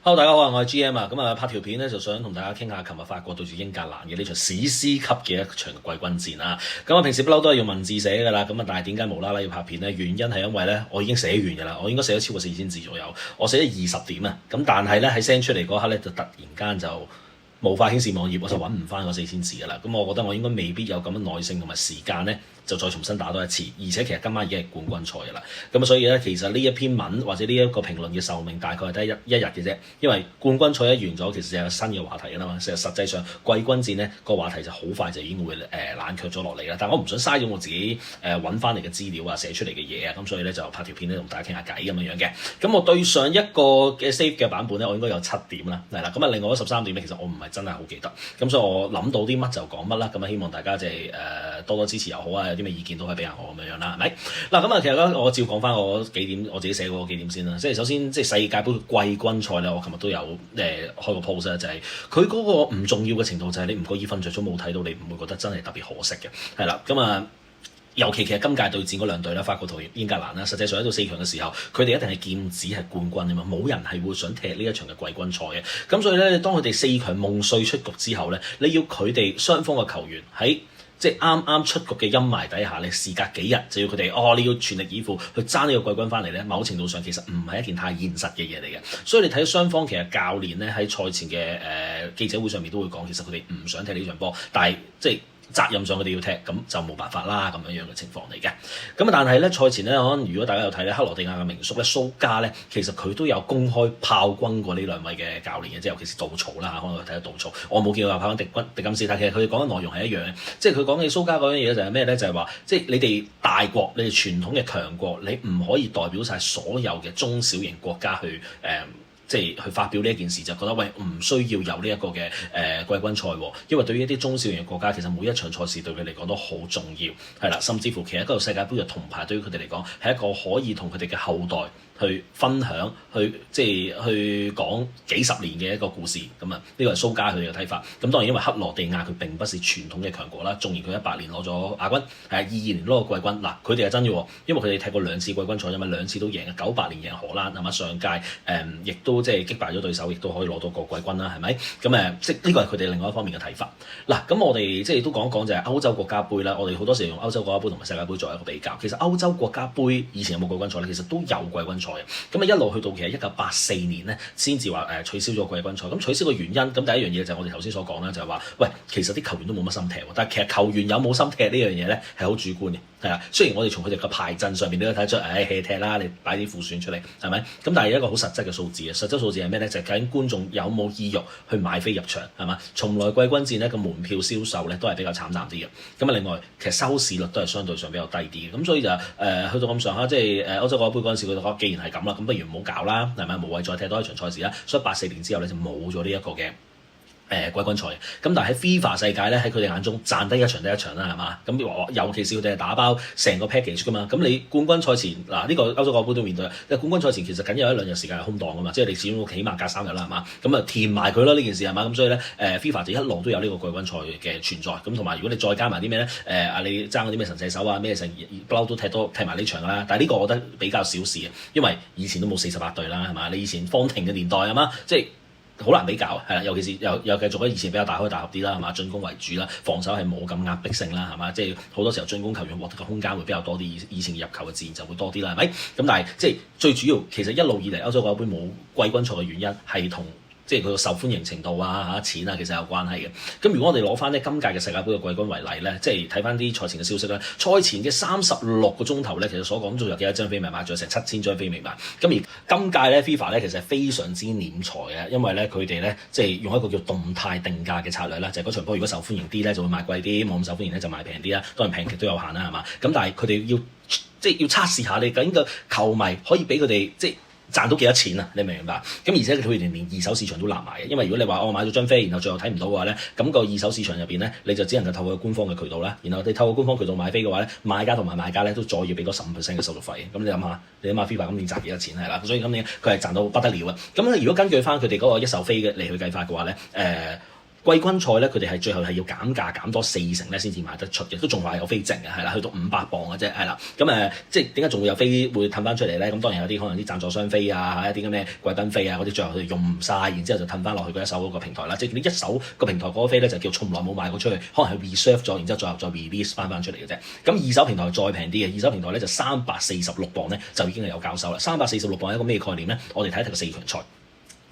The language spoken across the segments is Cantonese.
Hello，大家好啊，我係 GM 啊，咁拍條片咧就想同大家傾下琴日法國對住英格蘭嘅呢場史詩級嘅一場季軍戰啦。咁平時不嬲都係用文字寫㗎啦，咁但係點解無啦啦要拍片咧？原因係因為咧我已經寫完㗎啦，我應該寫咗超過4000字左右，我寫咗20點啊。咁但係咧喺 send 出嚟嗰刻咧就突然間就無法顯示網頁，我就揾唔翻嗰4000字㗎啦。咁我覺得我應該未必有咁樣耐性同埋時間咧，就再重新打多一次。而且其實今晚已經係冠軍賽㗎啦。咁所以咧，其實呢一篇文或者呢一個評論嘅壽命大概係得一日嘅啫。因為冠軍賽一完咗，其實就有新嘅話題㗎啦嘛。實際上季軍戰咧個話題就好快就已經會冷卻咗落嚟啦。但係我唔想嘥咗我自己揾翻嚟嘅資料啊，寫出嚟嘅嘢啊，咁所以咧就拍條片咧同大家傾下偈咁樣嘅。咁我對上一個嘅 save 嘅版本咧，我應該有7點啦，係啦。咁另外嗰13點咧，其實我唔係真係好記得。咁所以我諗到啲乜就講乜啦。咁希望大家多多支持又好啊，有啲咩意見都可以俾下我咁樣啦，係咪？嗱咁其實咧我照講翻我幾點，我自己寫嗰個幾點先啦。即係首先，即係世界盃季軍賽咧，我琴日都有開個 post 咧，就係佢嗰個唔重要嘅程度就係你唔覺意瞓着咗冇睇到，你唔會覺得真係特別可惜嘅，係啦。咁尤其其實今屆對戰嗰兩隊啦，法國同英格蘭啦，實際上喺到4強嘅時候，佢哋一定係劍指係冠軍啊嘛，冇人係會想踢呢一場嘅季軍賽嘅。咁所以咧，當佢哋4強夢碎出局之後咧，你要佢哋雙方嘅球員喺即係啱啱出局嘅陰霾底下，你事隔幾日就要佢哋你要全力以赴去爭呢個季軍翻嚟咧，某程度上其實唔係一件太現實嘅嘢嚟嘅。所以你睇到雙方其實教練咧喺賽前嘅記者會上面都會講，其實佢哋唔想踢呢場波，但係即係責任上佢哋要踢，咁就冇辦法啦，咁樣嘅情況嚟嘅。咁但係咧賽前咧，可能如果大家有睇咧，克羅地亞嘅名宿咧蘇加咧，其實佢都有公開炮轟過呢兩位嘅教練嘅，即係尤其是杜曹啦，可能睇到杜曹，我冇見到話炮轟迪金斯，但其實佢哋講嘅內容係一樣嘅，即係佢講嘅蘇加嗰樣嘢就係咩咧？就係話，即係你哋大國，你哋傳統嘅強國，你唔可以代表晒所有嘅中小型國家去即係去發表呢一件事，就覺得喂唔需要有呢一個嘅季軍賽喎，因為對於一啲中小型嘅國家，其實每一場賽事對佢嚟講都好重要，係啦，甚至乎其實一個世界盃嘅銅牌對於佢哋嚟講係一個可以同佢哋嘅後代去分享，即係去講幾十年嘅一個故事咁啊！呢個係蘇加佢哋嘅睇法。咁當然因為克羅地亞佢並不是傳統嘅強國啦，縱然佢18年攞咗亞軍，係22年攞個季軍。嗱，佢哋係真嘅，因為佢哋踢過2次季軍賽，因為2次都贏98年贏荷蘭係嘛，上屆亦都即係擊敗咗對手，亦都可以攞到個季軍啦，係咪？咁即係呢個係佢哋另外一方面嘅睇法。嗱，咁我哋即係都講講就係歐洲國家杯啦。我哋好多時用歐洲國家杯同埋世界盃作為一個比較。其實歐洲國家杯以前有冇季軍賽咧？其實都有季軍賽。咁一路去到其實1984年咧，先至話取消咗季軍賽。咁取消嘅原因，咁第一樣嘢就係我哋頭先所講啦，就係話，喂，其實啲球員都冇乜心踢喎。但係其實球員有冇心踢呢樣嘢咧，係好主觀嘅，係啊。雖然我哋從佢哋嘅排陣上面都睇得出，hea 踢啦，你擺啲副選出嚟，係咪？咁但係有一個好實質嘅數字嘅，實質數字係咩咧？就係究竟觀眾有冇意欲去買飛入場，係嘛？從來季軍戰咧個門票銷售咧都係比較慘淡啲嘅。咁另外其實收視率都係相對上比較低啲嘅。咁所以就去到咁上下，即係歐洲國家杯嗰陣時，佢哋講既然係咁啦，咁不如唔好搞啦，係咪？無謂再踢多一場賽事啦。所以84年之後咧就冇咗呢一個嘅季軍賽。咁但係喺 FIFA 世界咧，喺佢哋眼中賺得一場得一場啦，係嘛？咁尤其是佢哋係打包成個 package 噶嘛。咁你冠軍賽前呢個歐洲國家杯都面對，因為冠軍賽前其實僅有1-2日時間係空檔噶嘛，即係你始終起碼隔3日啦，係嘛？咁填埋佢咯呢件事係嘛？咁所以咧FIFA 就一路都有呢個季軍賽嘅存在。咁同埋如果你再加埋啲咩咧你爭嗰啲咩神射手啊咩不嬲都踢埋呢場啦。但係呢個我覺得比較小事嘅，因為以前都冇48隊啦，係嘛？你以前方婷嘅年代係嘛？即係好難比較，係啦，尤其是又繼續以前比較大開大合啲啦，係嘛？進攻為主啦，防守係冇咁壓迫性啦，係嘛？即係好多時候進攻球員獲得嘅空間會比較多啲，以前入球嘅自然就會多啲啦，係咪？咁但係即係最主要，其實一路以嚟歐洲國家杯冇季軍賽嘅原因係同即係佢個受歡迎程度錢其實有關係嘅。咁如果我哋攞翻今屆嘅世界盃嘅季軍為例咧，即係睇翻啲賽前嘅消息咧，賽前嘅36個鐘頭咧，其實所講仲有幾多張飛未賣，仲有成7000張飛未賣。咁而今屆咧 FIFA 咧其實係非常之斂財嘅，因為咧佢哋咧即係用一個叫動態定價嘅策略啦，就係嗰場波如果受歡迎啲咧就會賣貴啲，冇咁受歡迎咧就賣平啲啦。當然平極都有限啦，係嘛？咁但係佢哋要測試下你究竟個球迷可以俾佢哋即係賺到幾多錢啊？你明唔明白？咁而且佢哋連二手市場都立埋嘅，因為如果你話我買咗張飛，然後最後睇唔到嘅話咧，咁個二手市場入邊咧，你就只能夠透過官方嘅渠道啦。然後你透過官方渠道買飛嘅話咧，買家同埋賣家咧都再要俾多15%嘅手續費。咁你諗下FIFA 今年賺幾多錢係啦？所以今年佢係賺到不得了啊！咁如果根據翻佢哋嗰個一手飛嘅嚟去計法嘅話咧，季軍賽咧，佢哋係最後係要減價減多40%咧先至賣得出嘅，都仲話有飛剩嘅，係啦，去到500磅嘅啫，係啦。咁即係點解仲會有飛會褪翻出嚟咧？咁當然有啲可能啲贊助商飛啊，一啲咁嘅貴賓飛啊嗰啲，最後佢哋用唔晒，然之後就褪翻落去嗰一手嗰個平台啦。即係你一手個平台嗰個飛咧，就叫從來冇賣過出去，可能係 reserve 咗，然之後再 release 翻出嚟嘅啫。咁二手平台再平啲嘅，二手平台咧就346磅咧就已經係有交收啦。346磅係一個咩概念咧？我哋睇一睇個4強賽。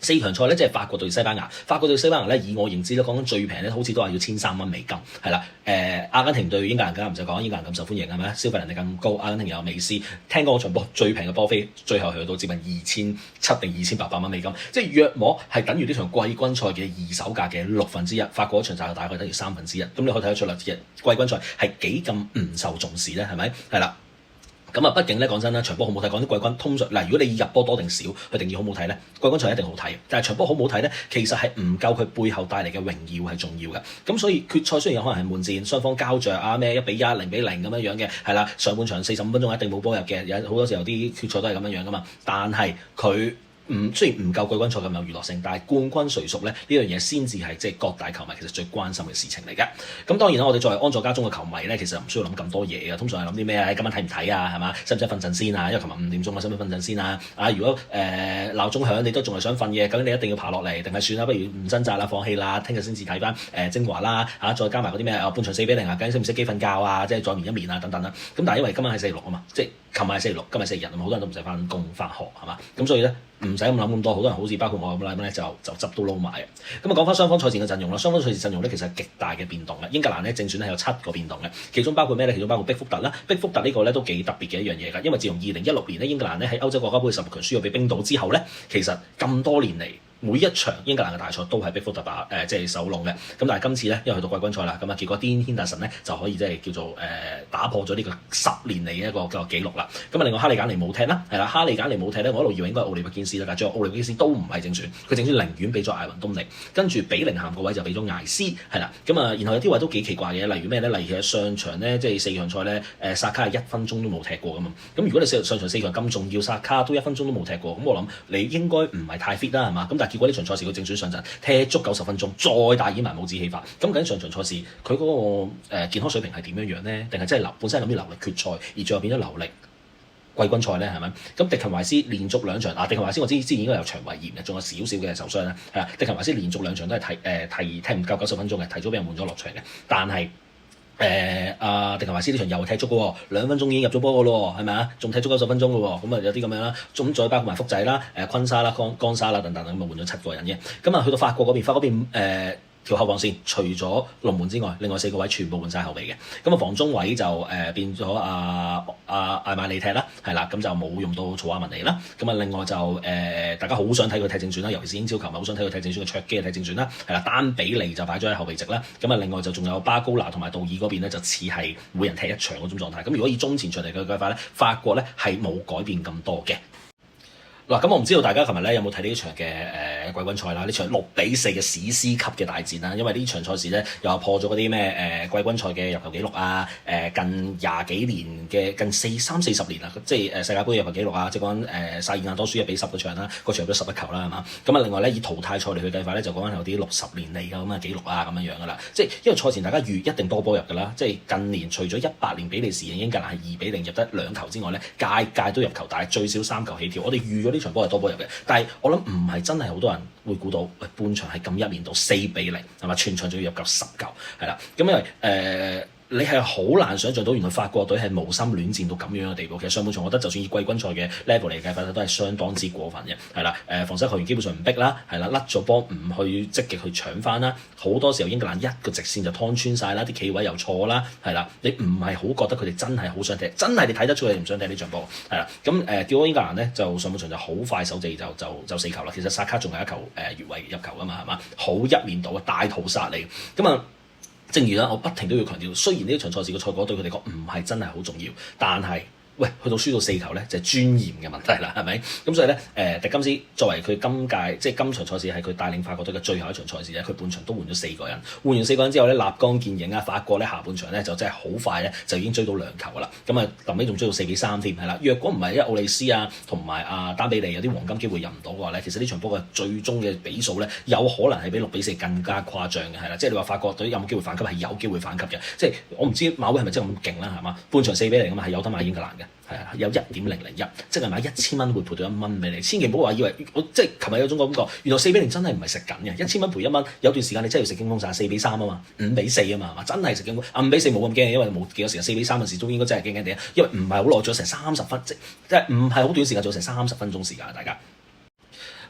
4強賽咧，即係法國對西班牙。法國對西班牙咧，以我認知咧，講緊最平咧，好似都係要1300蚊美金，係啦。阿根廷對英格蘭梗係唔使講，英格蘭咁受歡迎係咪？消費能力咁高，阿根廷有美斯。聽講嗰場波最平嘅波飛，最後去到接近2700定2800蚊美金，即係約莫係等於呢場季軍賽嘅二手價嘅1/6。法國嗰場就大概等於1/3。咁你可以睇得出啦，季軍賽係幾咁唔受重視咧，係咪？係啦。咁畢竟咧講真啦，場波好唔好睇？講啲季軍通常嗱，如果你入波多定少去定義好唔好睇咧，季軍賽一定好睇。但係場波好唔好睇咧，其實係唔夠佢背後帶嚟嘅榮耀係重要嘅。咁所以決賽雖然有可能係悶戰，雙方膠着啊咩1-1、0-0咁樣嘅，係啦，上半場45分鐘一定冇波入嘅，有好多時候啲決賽都係咁樣噶嘛。但係佢雖然唔夠季軍賽咁有娛樂性，但係冠軍誰屬咧呢樣嘢先至係即係各大球迷其實最關心嘅事情嚟嘅。咁當然啦，我哋作為安坐家中嘅球迷咧，其實唔需要諗咁多嘢嘅。通常係諗啲咩啊？今晚睇唔睇啊？係嘛？使唔使瞓陣先啊？因為琴日5點鐘啊，使唔使瞓陣先啊？如果鬧鐘響你都仲係想瞓嘅，咁你一定要爬落嚟，定係算啦？不如唔掙扎啦，放棄啦，聽日先至睇翻精華啦再加埋嗰啲咩半場4-0啊，究竟識唔識機瞓覺啊？即係再眠一眠啊等等啦。咁但係因為今晚係星期六啊嘛，即係琴日係星期六，今日星期日啊嘛，好多人都唔使翻工翻學係嘛，咁所以咧唔使咁諗咁多，好多人好似包括我咁啦，就執都撈埋嘅。咁講翻雙方賽前嘅陣容啦，雙方賽前陣容咧其實係極大嘅變動嘅。英格蘭咧正選係有7個變動嘅，其中包括咩咧？其中包括碧福特啦，碧福特呢個咧都幾特別嘅一樣嘢㗎，因為自從2016年咧英格蘭咧喺歐洲國家杯16強輸咗俾冰島之後咧，其實咁多年嚟，每一場英格蘭嘅大賽都係碧福特即係首龍嘅。咁但係今次咧，因為去到季軍賽啦，咁結果甸軒達臣咧就可以即係叫做打破咗呢個10年嚟嘅一個紀錄啦。咁另外哈利簡尼冇踢啦，係啦，哈利簡尼冇踢咧，我一路以為應該係奧利伯堅斯啦，但係最後奧利伯堅斯都唔係正選，佢正選寧願俾咗艾雲東尼，跟住比寧咸個位就俾咗艾斯，係啦。然後有啲位都幾奇怪嘅，例如咩咧？例如上場咧，即係4強賽咧，薩卡係1分鐘都冇踢過噶嘛。咁如果你上場4強咁重要，薩卡都1分鐘都冇踢過，咁我諗你應該唔係太 fit 啦，係嘛？咁但係結果呢場賽事佢正選上陣，踢足90分鐘，再大演埋帽子戲法。咁究竟上場賽事佢嗰個健康水平係點樣咧？定係真係本身係諗住留力決賽，而最後變咗留力季軍賽咧，係咪？咁迪勤懷斯連續2場迪勤懷斯我之前應該有腸胃炎嘅，仲有少少嘅受傷啦，係啊，迪勤懷斯連續2場都係踢唔夠90分鐘嘅，提早俾人換咗落場嘅，但係迪勤懷斯呢場又踢足嘅喎，2分鐘已經入咗波嘅咯，係咪啊？仲踢足90分鐘嘅喎，咁有啲咁樣啦，咁再包括埋福仔啦、昆沙啦、江沙啦等等，咁換咗7個人嘅。咁去到法國嗰邊，條後防線除咗龍門之外，另外4個位全部換晒後備嘅。咁防中位就變咗艾馬利踢啦，係啦，咁就冇用到曹亞文尼啦。咁另外就大家好想睇佢踢正選啦，尤其是英超球迷好想睇佢踢正選嘅卓基踢正選啦，係啦，丹比利就擺咗喺後備席啦。咁另外就仲有巴高拿同埋杜爾嗰邊咧，就似係每人踢1場嗰種狀態。咁如果以中前場嚟計法咧，法國咧係冇改變咁多嘅。嗱，咁我唔知道大家琴日咧有冇睇呢場嘅季軍賽啦？呢場6-4嘅史詩級嘅大戰啦，因為呢場賽事咧又破咗嗰啲咩季軍賽嘅入球紀錄啊，近20幾年嘅近30-40年啦，即係世界盃入球紀錄啊，即係講薩爾亞多輸1-10嗰場啦，嗰場入咗11球啦，係嘛？咁另外咧以淘汰賽嚟去計法咧，就講緊有啲60年嚟嘅咁嘅紀錄啊，咁樣噶啦。即係因為賽前大家預一定多波入㗎啦，即係近年除咗18年比利時贏英格蘭係2-0入得2球之外咧，屆都入球，但係最少3球起跳。我哋預咗呢場波係多波入嘅，但係我諗唔係真係好多人會估到，半場係咁一面倒4-0係嘛？全場仲要入夠10球，係啦。咁因為你係好難想像到原來法國隊係無心戀戰到咁樣嘅地步。其實上半場我覺得就算以季軍賽嘅 level 嚟計法都係相當之過分嘅，係啦。防守球員基本上唔逼啦，係啦，甩咗波唔去積極去搶翻啦。好多時候英格蘭一個直線就劏穿晒啦，啲企位又錯啦，係啦。你唔係好覺得佢哋真係好想踢，真係你睇得出佢哋唔想踢呢場波，係啦。咁結果英格蘭咧就上半場就好快手掣就4球啦。其實薩卡仲有1球越位入球㗎嘛，係嘛？好一面倒嘅大屠殺嚟，咁啊。正如啦，我不停都要強調，雖然呢場賽事嘅賽果對佢哋講唔係真係好重要，但係喂，去到輸到4球咧，就係尊嚴嘅問題啦，係咪？咁所以咧，迪金斯作為佢今屆即係今場賽事係佢帶領法國隊嘅最後一場賽事咧，佢半場都換咗4個人，換完4個人之後咧，立竿見影啊！法國咧下半場咧就真係好快咧就已經追到2球噶啦，咁啊臨尾仲追到4-3添，係啦。若果唔係因為奧利斯啊同埋丹比利有啲黃金機會入唔到嘅話咧，其實呢場波嘅最終嘅比數咧有可能係比6-4更加誇張嘅，係啦。即係你話法國隊有冇機會反擊係有機會反擊嘅，即係我唔知馬會係咪真係咁勁啦，係嘛？半場4-0㗎嘛，係有得買英格蘭嘅。係啊，有1.001，即係買1000蚊會賠到1蚊俾你，千祈唔好話以為我即係琴日有種感覺，原來4-0真係唔係食緊嘅，1000蚊賠1蚊，有段時間你真係要食驚風散4-3啊嘛，5-4啊嘛，係嘛？真係食驚風5-4冇咁驚，因為冇幾多時間4-3嘅時鐘應該真係驚驚地，因為唔係好耐，咗成30分，即係唔係好短時間，做成30分鐘時間，大家。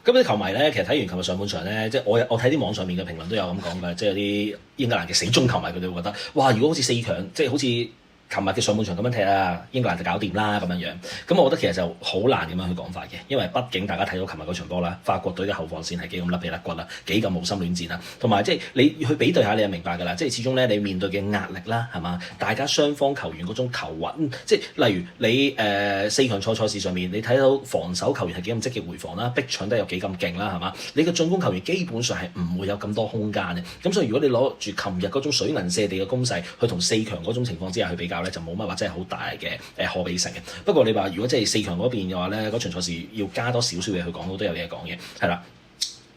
咁啲球迷咧，其實睇完琴日上半場咧，即係我睇啲網上面嘅評論都有咁講嘅，即係有啲英格蘭嘅死忠球迷佢哋會覺得，哇！如果好似4強，即係好似琴日嘅上半場咁樣踢啊，英格蘭就搞掂啦咁樣樣。咁我覺得其實就好難咁樣去講法嘅，因為畢竟大家睇到琴日嗰場波啦，法國隊嘅後防線係幾咁甩皮甩骨啦，幾咁無心戀戰啦，同埋即係你去比對下，你就明白㗎啦。即係始終咧，你面對嘅壓力啦，係嘛？大家雙方球員嗰種球運，即係例如你4強賽事上面，你睇到防守球員係幾咁積極回防啦，逼搶得有幾咁勁啦，係嘛？你嘅進攻球員基本上係唔會有咁多空間嘅。咁所以如果你攞住琴日嗰種水銀瀉地嘅攻勢去同4強嗰種情況之下去比較，就冇乜話真係好大嘅可比性嘅。不過你話如果真係4強嗰邊嘅話咧，嗰場賽事要加多少少嘢去講，都有嘢講嘅，係啦。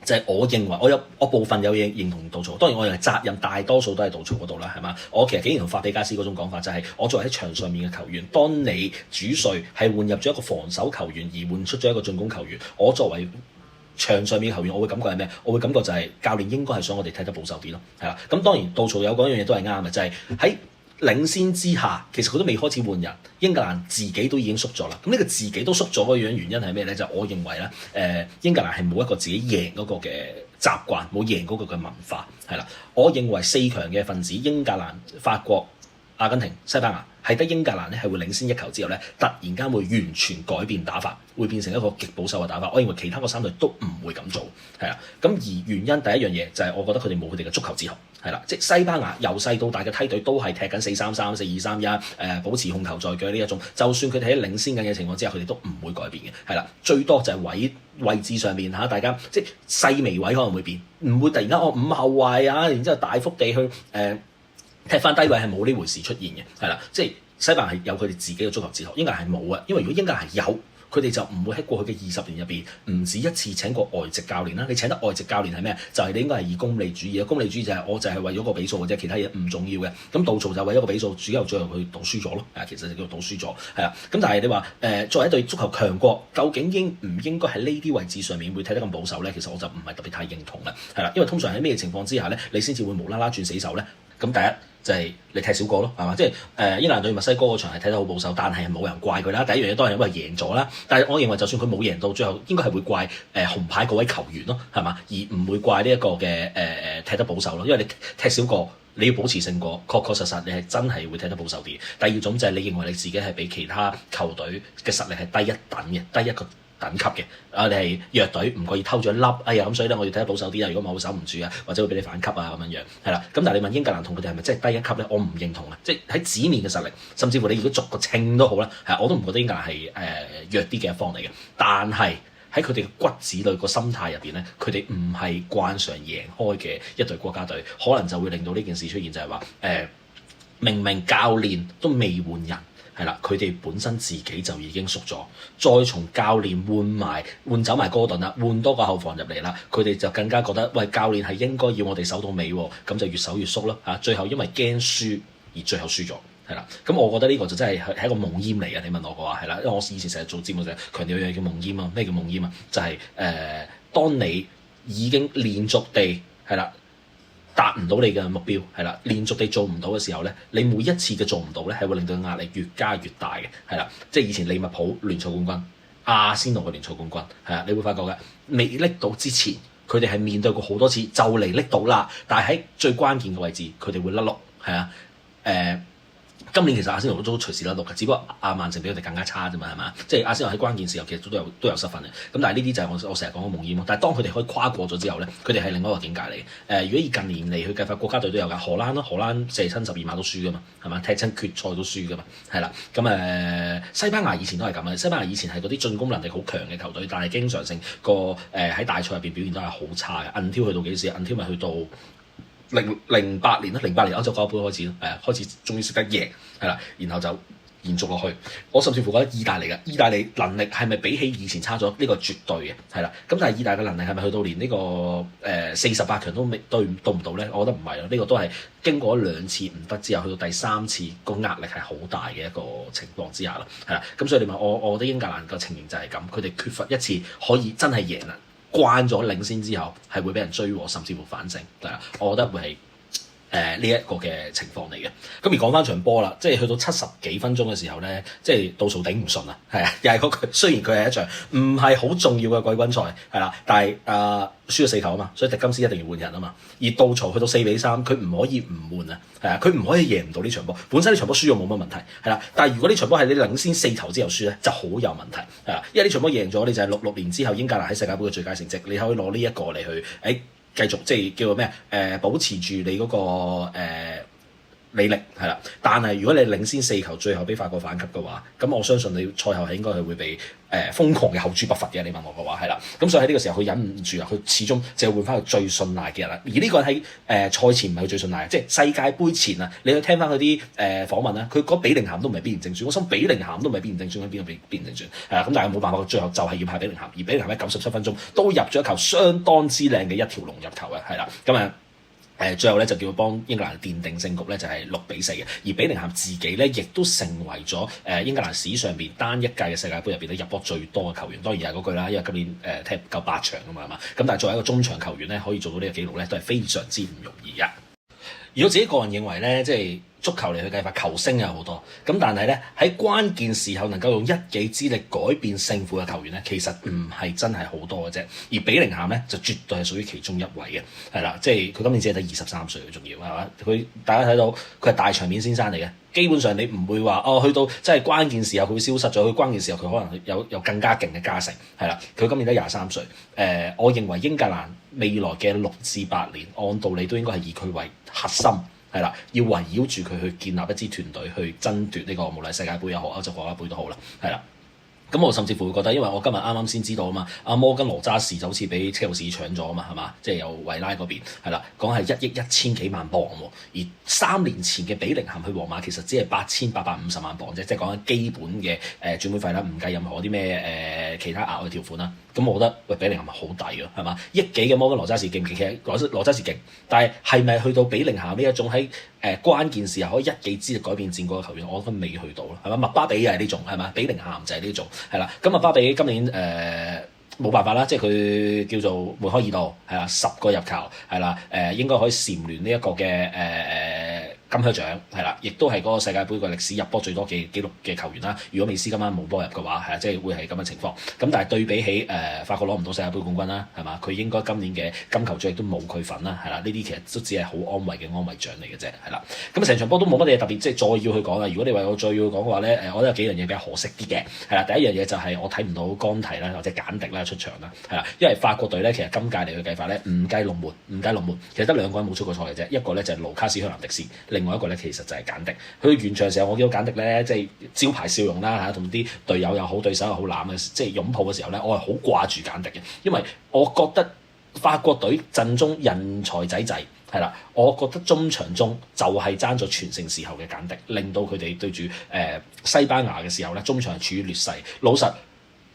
就係我認為我部分有嘢認同杜曹，當然我認為責任大多數都係杜曹嗰度啦，係嘛？我其實竟然同法比加斯嗰種講法就係，我作為喺場上面嘅球員，當你主帥係換入咗一個防守球員而換出咗一個進攻球員，我作為場上面嘅球員，我會感覺係咩？我會感覺就係教練應該係想我哋踢得保守啲咯，係啦。咁當然杜曹有講一樣嘢都係啱嘅，就係喺領先之下，其實佢都未開始換人，英格蘭自己都已經縮咗啦。咁呢個自己都縮咗嗰樣原因係咩咧？就我認為咧，英格蘭係冇一個自己贏嗰個嘅習慣，冇贏嗰個嘅文化，係啦。我認為4強嘅分子，英格蘭、法國、阿根廷、西班牙，係得英格蘭咧係會領先1球之後咧，突然間會完全改變打法，會變成一個極保守嘅打法。我認為其他個3隊都唔會咁做，係啦。咁而原因第一樣嘢就係我覺得佢哋冇佢哋嘅足球哲學，係啦。即係西班牙由細到大嘅梯隊都係踢緊4-3-3、4-2-3-1，保持控球在腳呢一種。就算佢哋喺領先緊嘅情況之下，佢哋都唔會改變嘅，係啦。最多就係位置上面嚇，大家即係細微位可能會變，唔會突然間5後衞啊，然之後大幅地去踢翻低位，係冇呢回事出現嘅，係啦。即係西班牙係有佢哋自己嘅足球哲學，英格蘭係冇嘅。因為如果英格蘭係有，佢哋就唔會喺過去嘅20年入邊唔止一次請過外籍教練啦。你請得外籍教練係咩？就係你應該係以功利主義啊！功利主義就係我就係為咗個比數或者其他嘢唔重要嘅。咁杜曹就為咗個比數，最後佢賭輸咗咯。其實就叫賭輸咗，係啦。咁但係你話作為一隊足球強國，究竟應唔應該喺呢啲位置上面會踢得咁保守咧？其實我就唔係特別太認同嘅，係啦。因為通常喺咩情況之下咧，你先至會無啦啦轉死手咧？咁第一就係你踢少個咯，係嘛？即係英格蘭對墨西哥嗰場係踢得好保守，但係冇人怪佢啦。第一樣嘢當然因為贏咗啦，但係我認為就算佢冇贏到，最後應該係會怪紅牌嗰位球員咯，係嘛？而唔會怪呢一個嘅踢得保守咯，因為你踢少個，你要保持勝果，確確實實你係真係會踢得保守啲。第二種就係你認為你自己係比其他球隊嘅實力係低一等嘅，低一個等級嘅，我哋係弱隊，唔覺意偷咗一粒，哎呀咁所以咧我要睇得保守啲啊！如果唔係我守唔住啊，或者會俾你反擊啊咁樣樣，係啦。咁但係你問英格蘭同佢哋係咪真係低一級咧？我唔認同啊！即係喺紙面嘅實力，甚至乎你如果逐個稱都好啦，我都唔覺得英格蘭係弱啲嘅一方嚟嘅。但係喺佢哋嘅骨子裏個心態入邊咧，佢哋唔係慣常贏開嘅一隊國家隊，可能就會令到呢件事出現，就係話明明教練都未換人。係啦，佢哋本身自己就已經熟咗，再從教練換走埋哥頓啦，換多個後防入嚟啦，佢哋就更加覺得，喂，教練係應該要我哋守到尾喎，咁就越守越縮咯嚇。最後因為驚輸而最後輸咗，係啦。咁我覺得呢個就真係一個夢魘嚟嘅。你問我嘅話係啦，因為我以前成日做節目就強調一樣叫夢魘啊。咩叫夢魘啊？就係當你已經連續地係啦，達唔到你嘅目標係啦，連續地做唔到嘅時候咧，你每一次嘅做唔到咧，係會令到壓力越加越大嘅，係啦。即係以前利物浦聯賽冠軍、阿仙奴嘅聯賽冠軍係啊，你會發覺嘅未拎到之前，佢哋係面對過好多次就嚟拎到啦，但係喺最關鍵嘅位置，佢哋會甩碌係啊。今年其實阿仙奴都隨時甩碌嘅，只不過阿曼城比佢哋更加差啫嘛，係嘛？即係阿仙奴喺關鍵時候其實都有失分嘅。咁但係呢啲就係我成日講嘅夢魘咯。但係當佢哋可以跨過咗之後咧，佢哋係另外一個境界嚟嘅。如果以近年嚟去計法，國家隊都有㗎，荷蘭射親12碼都輸㗎嘛，係嘛？踢親決賽都輸㗎嘛，係啦。咁西班牙以前都係咁嘅，西班牙以前係嗰啲進攻能力好強嘅球隊，但係經常性喺大賽入邊表現都係好差嘅。until 去到幾時？until 咪去到08年啦，08年歐洲國家杯開始咯，開始終於識得贏，係啦，然後就延續落去。我甚至乎覺得意大利能力係咪比起以前差咗？呢個絕對嘅，係啦。咁但係意大利嘅能力係咪去到連呢個48強都未到唔到咧？我覺得唔係咯，呢個都係經過2次唔得之後，去到第3次個壓力係好大嘅一個情況之下啦，係啦。咁所以你問我覺得英格蘭個情形就係咁，佢哋缺乏一次可以真係贏啦。慣咗領先之後，係會俾人追和，甚至乎反勝，係啊，我覺得會係呢一個嘅情況嚟嘅。咁而講翻場波啦，即係去到70幾分鐘嘅時候咧，即係倒數頂唔順啊，係啊，又係嗰句，雖然佢係一場唔係好重要嘅季軍賽，係啦，但係輸咗4球啊嘛，所以迪金斯一定要換人啊嘛。而杜曹去到4-3，佢唔可以唔換啊，係啊，佢唔可以贏唔到呢場波。本身呢場波輸咗冇乜問題，係啦，但係如果呢場波係你領先4球之後輸咧，就好有問題，係啦，因為呢場波贏咗，你就係66年之後英格蘭喺世界盃嘅最佳成績，你可以攞呢一個嚟去繼續即係叫做咩保持住你嗰個履歷係啦，但係如果你領先4球，最後俾法國反擊嘅話，咁我相信你賽後係應該係會被瘋狂嘅後珠不罰嘅。你問我嘅話係啦，咁所以喺呢個時候佢忍唔住啊，佢始終就係換翻佢最信賴嘅人啦。而呢個喺賽前唔係佢最信賴，即係世界盃前啊，你去聽翻佢啲訪問啦，佢講比寧咸都唔係必然正選，我心比寧咸都唔係必然正選，喺邊個必然正選係啦，咁但係冇辦法，佢最後就係要派比寧咸，而比寧咸喺97分鐘都入咗一球相當之靚嘅一條龍入球嘅，係啦，咁最後咧就叫佢幫英格蘭奠定勝局咧，就係6-4嘅。而比寧咸自己咧，亦都成為咗英格蘭史上邊單一屆嘅世界盃入邊咧入波最多嘅球員。當然係嗰句啦，因為今年踢唔夠8場㗎嘛，係嘛。咁但係作為一個中場球員咧，可以做到呢個紀錄咧，都係非常之唔容易嘅。而我自己個人認為咧，即係足球嚟去計法，球星有好多，咁但係咧喺關鍵時候能夠用一己之力改變勝負嘅球員咧，其實唔係真係好多嘅啫。而比寧咸咧就絕對係屬於其中一位嘅，係啦，即係佢今年只係得23歲，仲要係嘛？佢大家睇到佢係大場面先生嚟嘅，基本上你唔會話去到即係關鍵時候佢會消失咗，佢關鍵時候佢可能有更加勁嘅加成，係啦。佢今年得23歲，我認為英格蘭未來嘅6至8年，按道理都應該係以佢為核心。係啦，要圍繞住佢去建立一支團隊去爭奪呢個無論世界盃又好歐洲國家盃都好啦，係啦。咁我甚至乎會覺得，因為我今日啱啱先知道啊嘛，阿摩根羅渣士就好似俾車路士搶咗啊嘛，係嘛？即係由維拉嗰邊係啦，講係1億1000幾萬鎊喎。而3年前嘅比寧咸去皇馬其實只係8850萬鎊啫，即係講緊基本嘅轉會費啦，唔計任何啲咩其他額外條款啦。咁我覺得比寧咸係好抵㗎，係嘛？億幾嘅摩根羅渣士勁唔勁？其實羅渣士勁，但係係咪去到比寧咸呢一種喺關鍵時候可以一己之力改變戰果嘅球員？我覺得未去到咯，係嘛？麥巴比又係呢種，係嘛？比寧咸就係呢種，係啦。咁麥巴比今年冇辦法啦，即係佢叫做梅開二度，係啦，10個入球，係啦，應該可以蟬聯呢一個嘅金靴獎，係啦，亦都係嗰個世界盃嘅歷史入波最多嘅紀錄嘅球員啦。如果美斯今晚冇波入嘅話，係啊，即係會係咁嘅情況。咁但係對比起法國攞唔到世界盃冠軍啦，係嘛？佢應該今年嘅金球獎亦都冇佢份啦，係啦。呢啲其實都只係好安慰嘅安慰獎嚟嘅啫，係啦。咁成場波都冇乜嘢特別，即係再要去講啦。如果你話我再要講嘅話咧，我覺得有幾樣嘢比較可惜啲嘅，係啦。第一樣嘢就係我睇唔到岡提啦或者簡迪啦出場啦，係啦。因為法國隊咧其實今屆嚟嘅計法咧唔計龍門，其實得2個人冇出過賽嘅啫。一個咧就係盧卡斯·香蘭迪斯，另外一個咧其實就係簡迪。佢完場嘅時候，我見到簡迪咧即係招牌笑容啦嚇，同啲隊友又好，對手又好攬嘅，即係擁抱嘅時候咧，我係好掛住簡迪嘅，因為我覺得法國隊陣中人才仔係啦，我覺得中場中就係爭咗全盛時候嘅簡迪，令到佢哋對住西班牙嘅時候咧，中場係處於劣勢。老實，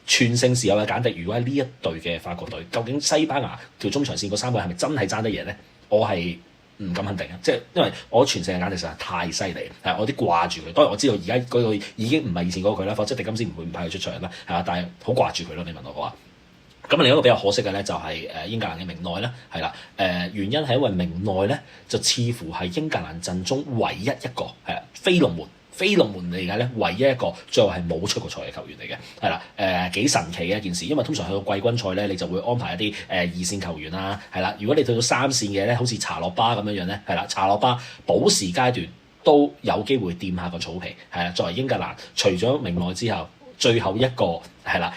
全盛時候嘅簡迪，如果喺呢一隊嘅法國隊，究竟西班牙條中場線嗰3個係咪真係爭得贏咧？我係唔敢肯定啊！即係因為我全盛嘅簡迪實在太犀利，係我啲掛住佢。當然我知道而家嗰個已經唔係以前嗰個佢啦，否則迪金斯唔會唔派佢出場啦，係嘛？但係好掛住佢咯。你問我嘅話，咁另一個比較可惜嘅咧就係英格蘭嘅明內啦，係啦，原因係因為明內咧就似乎係英格蘭陣中唯一一個係啦非龍門嚟嘅咧，唯一一個最後係冇出過賽嘅球員嚟嘅，係啦，幾神奇嘅一件事，因為通常去到季軍賽咧，你就會安排一啲二線球員啦，係啦，如果你去到3線嘅咧，好似查洛巴咁樣咧，係啦，查洛巴補時階段都有機會掂下個草皮，係啊。作為英格蘭，除咗明內之後，最後一個係啦，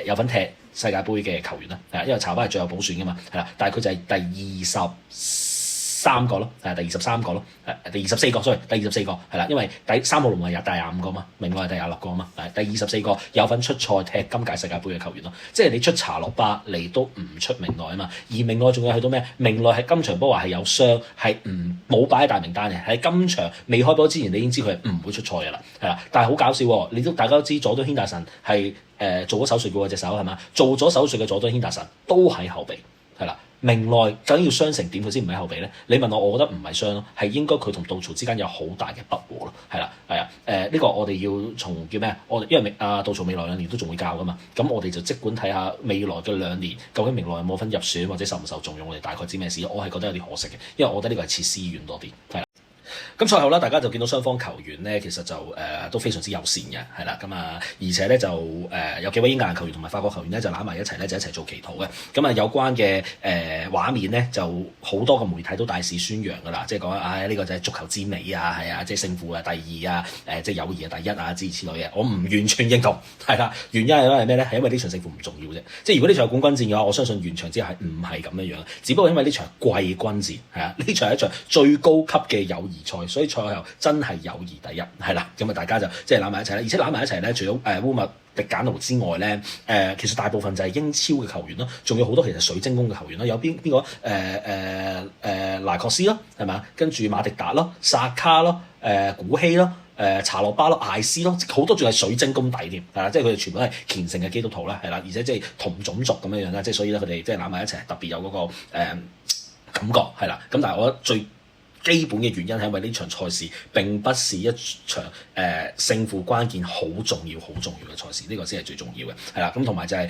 有份踢世界盃嘅球員啦，係啊，因為查巴係最後補選噶嘛，係啦，但係佢就係第23個咯，係第23個咯，第24個，sorry，第24個係啦，因為第3號龍係第25個嘛，明內係第26個嘛，係第24個有份出賽踢今屆世界盃嘅球員咯，即係你出查洛巴你都唔出明內啊嘛，而明內仲要去到咩？明內係今場波話係有傷，係冇擺喺大名單嘅，喺今場未開波之前你已經知佢係唔會出賽嘅啦，係啦，但係好搞笑喎，大家都知佐敦軒達臣係做咗手術嘅喎隻手係嘛，做咗手術嘅佐敦軒達臣都喺後備係啦。明內究竟要傷成點佢先唔喺後備咧？你問我覺得唔係傷咯，係應該佢同杜曹之間有好大嘅不和咯，係啦，係啊，呢個我哋要從叫咩？因為杜曹未來2年都仲會教噶嘛，咁我哋就即管睇下未來嘅2年究竟明內有冇份入選或者受唔受重用，我哋大概知咩事。我係覺得有啲可惜嘅，因為我覺得呢個係切私怨多啲，係啦。咁賽後啦，大家就見到雙方球員咧，其實就都非常之友善嘅，係啦，咁啊，而且咧就有幾位英格蘭球員同埋法國球員咧就攬埋一齊咧，就一齊做祈禱嘅。咁啊，有關嘅畫面咧，就好多嘅媒體都大肆宣揚噶啦，即係講呢個就係足球之美啊，係啊，即係勝負啊第二啊，即係友誼啊第一啊之類嘅。我唔完全認同，係啦，原因係咩咧？係因為呢場勝負唔重要啫。即係如果呢場係冠軍戰嘅話，我相信完場之後係唔係咁樣樣，只不過因為呢場係季軍戰，係啊，呢場係一場最高級嘅友誼賽。所以賽後真係友誼第一，係啦，咁啊大家就即係攬埋一齊啦，而且攬埋一齊咧，除咗烏麥迪簡奴之外咧，其實大部分就係英超嘅球員咯，仲有好多其實水晶宮嘅球員咯，有邊個萊確斯咯，係嘛？跟住馬迪達咯、薩卡咯、古希咯、查洛巴咯、艾斯咯，好多仲係水晶宮底添，係啦，即係佢哋全部都係虔誠嘅基督徒啦，係啦，而且即係同種族咁樣樣啦，即係所以咧佢哋即係攬埋一齊特別有嗰個感覺係啦，咁但係我覺得最基本嘅原因係因為呢場賽事並不是一場勝負關鍵好重要嘅賽事，呢個先係最重要嘅，係啦。咁同埋就係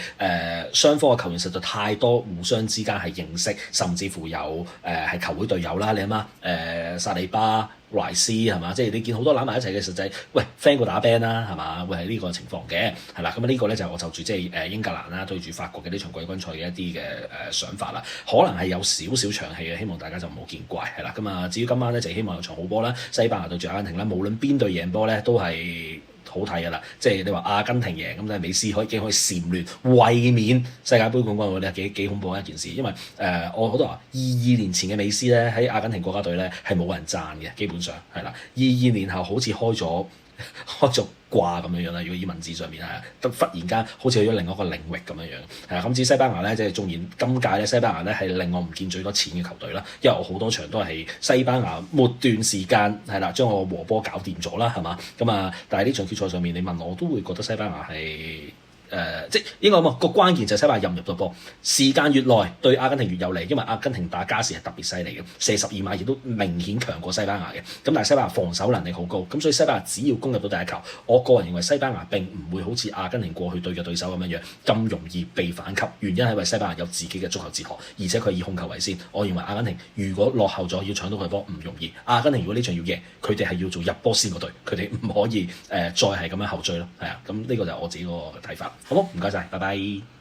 雙方嘅球員實在太多，互相之間係認識，甚至乎有係球會隊友啦，你諗下薩利巴、萊斯係嘛？即係你見好多攬埋一齊嘅實際，喂 friend 過打 band 啦係嘛？會係呢個情況嘅，係啦。咁呢個咧就我就住即係英格蘭啦對住法國嘅呢場季軍賽嘅一啲嘅想法啦，可能係有少少長氣嘅，希望大家就唔好見怪係啦。咁啊，至於今晚咧就希望有場好波啦，西班牙對住阿根廷啦，無論邊隊贏波咧都係好睇㗎啦，即係你話阿根廷贏咁咧，美斯已經可以蟬聯衛冕世界盃冠軍，我覺得幾恐怖嘅一件事。因為我好多話22年前嘅美斯咧喺阿根廷國家隊咧係冇人讚嘅，基本上係啦。22年後好似開咗掛咁樣啦，如果以文字上面係忽然間好似去咗另一個領域咁樣樣，係啊。咁至於西班牙咧，即係縱然今屆咧西班牙咧係令我唔見最多錢嘅球隊啦，因為我好多場都係西班牙末段時間係啦將我和波搞掂咗啦，係嘛？咁啊，但係呢場決賽上面你問我都會覺得西班牙係。即係應該咁個關鍵就係西班牙入唔入到波，時間越耐對阿根廷越有利，因為阿根廷打加時係特別犀利嘅，射12碼亦都明顯強過西班牙嘅。咁但係西班牙防守能力好高，咁所以西班牙只要攻入到第一球，我個人認為西班牙並唔會好似阿根廷過去對嘅對手咁樣樣咁容易被反擊。原因係因為西班牙有自己嘅足球哲學，而且佢以控球為先。我認為阿根廷如果落後咗要搶到佢波唔容易。阿根廷如果呢場要贏，佢哋係要做入波先嗰隊，佢哋唔可以再係咁樣後追咯。係啊，咁呢個就係我自己個睇法。好，唔該晒，拜拜。